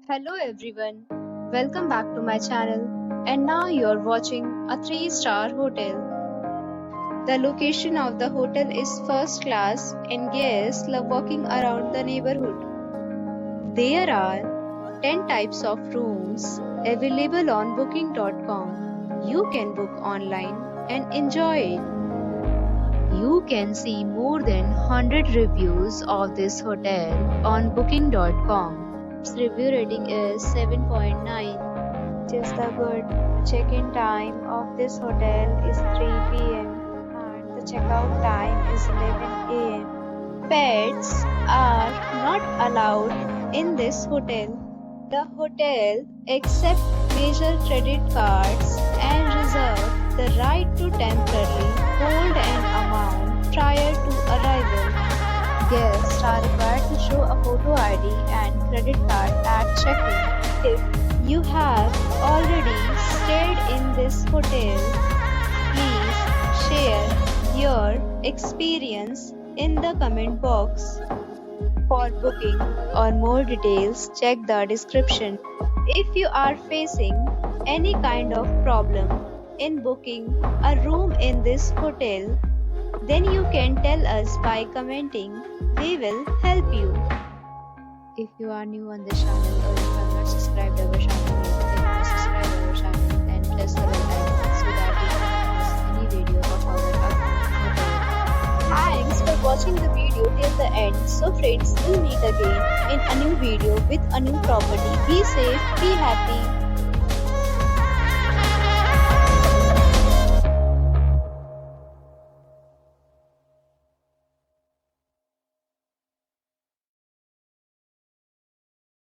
Hello everyone, welcome back to my channel. And now you're watching a 3-star hotel. The location of the hotel is first class and guests love walking around the neighborhood. There are 10 types of rooms available on booking.com. You can book online and enjoy it. You can see more than 100 reviews of this hotel on booking.com. Its review rating is 7.9. It is the good. The check-in time of this hotel is 3 p.m. and the checkout time is 11 a.m. Pets are not allowed in this hotel. The hotel accepts major credit cards and reserves the right to temporarily hold an amount prior to arrival. Guests are required to show a photo ID and credit card at check-in. If you have already stayed in this hotel, please share your experience in the comment box. For booking or more details, check the description. If you are facing any kind of problem in booking a room in this hotel, then you can tell us by commenting. We will help you. If you are new on this channel or you have not subscribed our channel yet, then please subscribe our channel and press the bell icon so that you don't miss any video of our upcoming video. Thanks for watching the video till the end. So friends, we'll meet again in a new video with a new property. Be safe, be happy.